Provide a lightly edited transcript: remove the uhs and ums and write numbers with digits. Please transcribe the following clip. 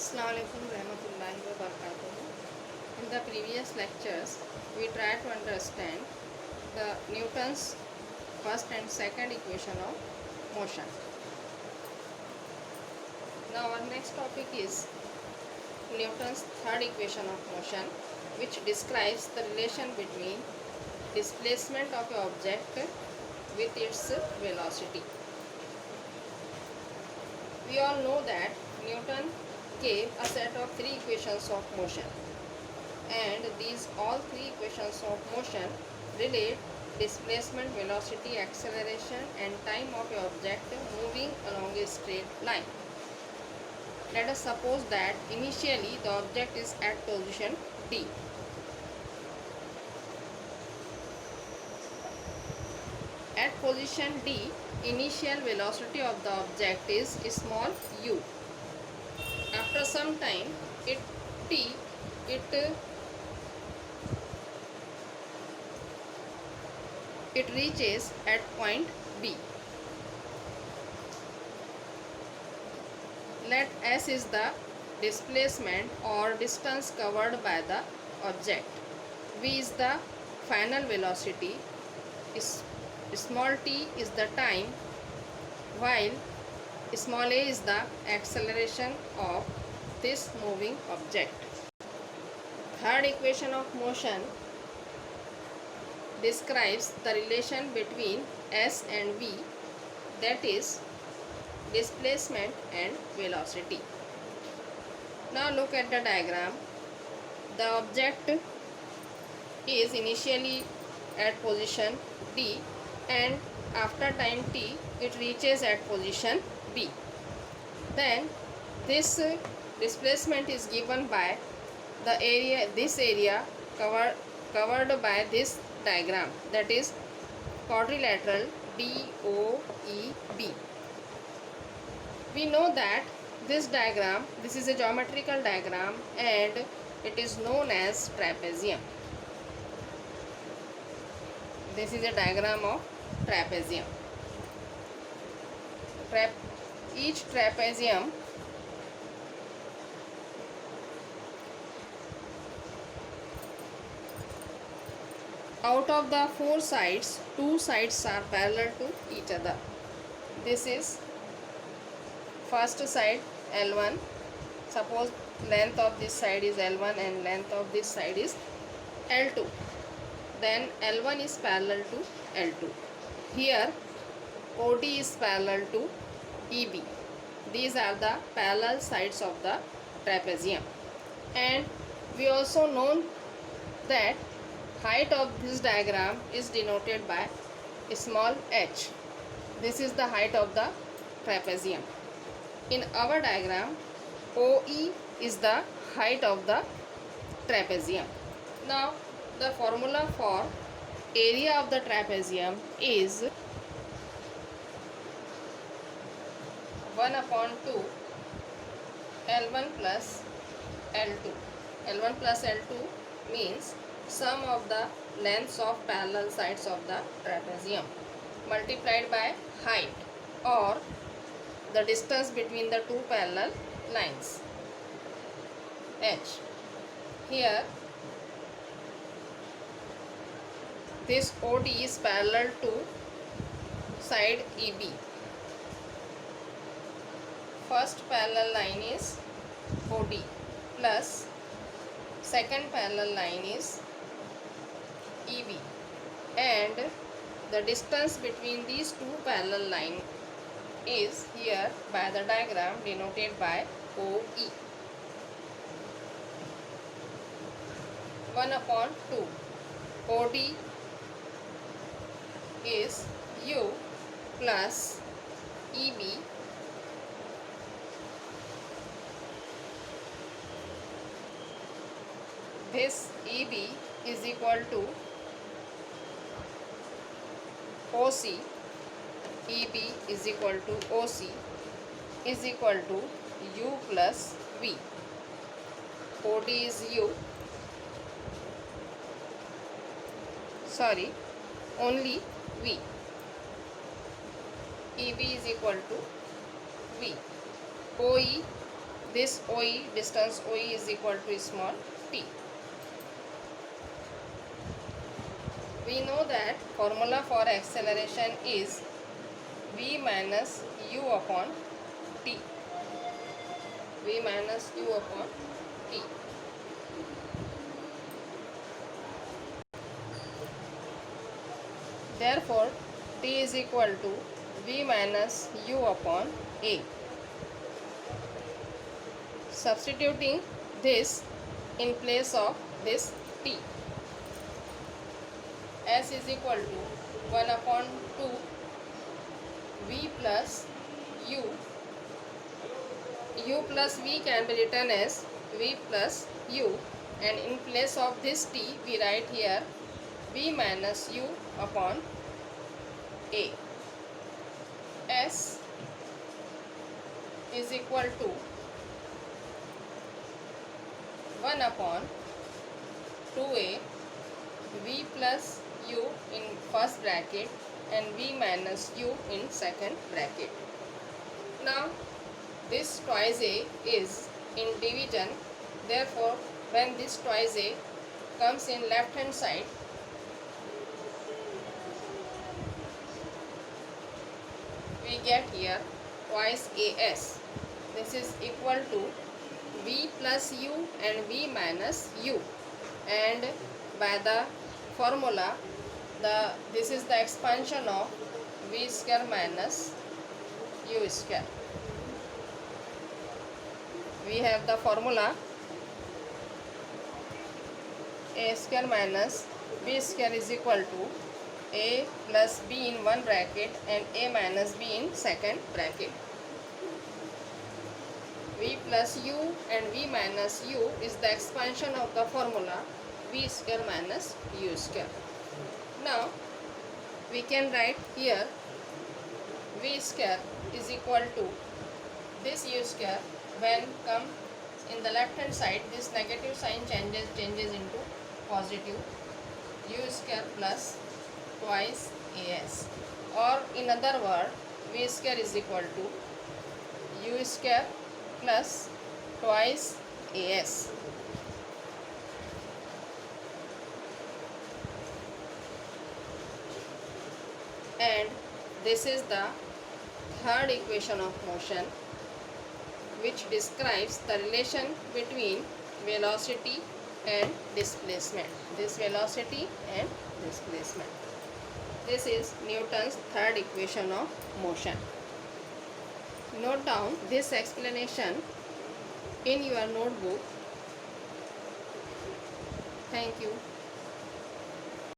Assalamualaikum warahmatullahi wabarakatuh. In the previous lectures, we tried to understand the Newton's first and second equation of motion. Now our next topic is Newton's third equation of motion, which describes the relation between displacement of an object with its velocity. We all know that Newton gave a set of three equations of motion, and these all three equations of motion relate displacement, velocity, acceleration and time of an object moving along a straight line. Let us suppose that initially the object is at position D. At position D, initial velocity of the object is small u. After some time, it reaches at point B. Let S is the displacement or distance covered by the object. V is the final velocity. Small t is the time, while small a is the acceleration of this moving object. Third equation of motion describes the relation between S and V, that is displacement and velocity. Now look at the diagram. The object is initially at position D, and after time t it reaches at position B. Then this displacement is given by the area, this area covered by this diagram, that is quadrilateral DOEB. We know that this diagram, this is a geometrical diagram and it is known as trapezium. This is a diagram of trapezium. Each trapezium out of the four sides, two sides are parallel to each other. This is first side L1. Suppose length of this side is L1 and length of this side is L2. Then L1 is parallel to L2. Here OD is parallel to EB. These are the parallel sides of the trapezium. And we also know that height of this diagram is denoted by small h. This is the height of the trapezium. In our diagram, OE is the height of the trapezium. Now the formula for area of the trapezium is 1/2 L1 plus L2. L1 plus L2 means sum of the lengths of parallel sides of the trapezium multiplied by height, or the distance between the two parallel lines, h. Here this OD is parallel to side EB. First parallel line is OD plus second parallel line is EB, and the distance between these two parallel lines is here by the diagram denoted by OE. 1/2 OD is U plus EB this EB is equal to OC. EB is equal to OC is equal to U plus V. OD is U. Only V. EB is equal to V. OE this OE, distance OE is equal to small t. We know that formula for acceleration is v minus u upon t. v minus u upon t. Therefore, t is equal to v minus u upon a. Substituting this in place of this t, s is equal to 1 upon 2 v plus u. U plus v can be written as v plus u, and in place of this t we write here v minus u upon a. S is equal to 1 upon 2a v plus u in first bracket and v minus u in second bracket. Now this twice a is in division, therefore when this twice a comes in left hand side, we get here twice as. This is equal to v plus u and v minus u, and by the formula this is the expansion of v square minus u square. We have the formula a square minus b square is equal to a plus b in one bracket and a minus b in second bracket. V plus u and v minus u is the expansion of the formula v square minus u square. Now we can write here v square is equal to this u square. When come in the left hand side, this negative sign changes into positive, u square plus twice as, or in other word v square is equal to u square plus twice as. And this is the third equation of motion, which describes the relation between velocity and displacement. This velocity and displacement. This is Newton's third equation of motion. Note down this explanation in your notebook. Thank you.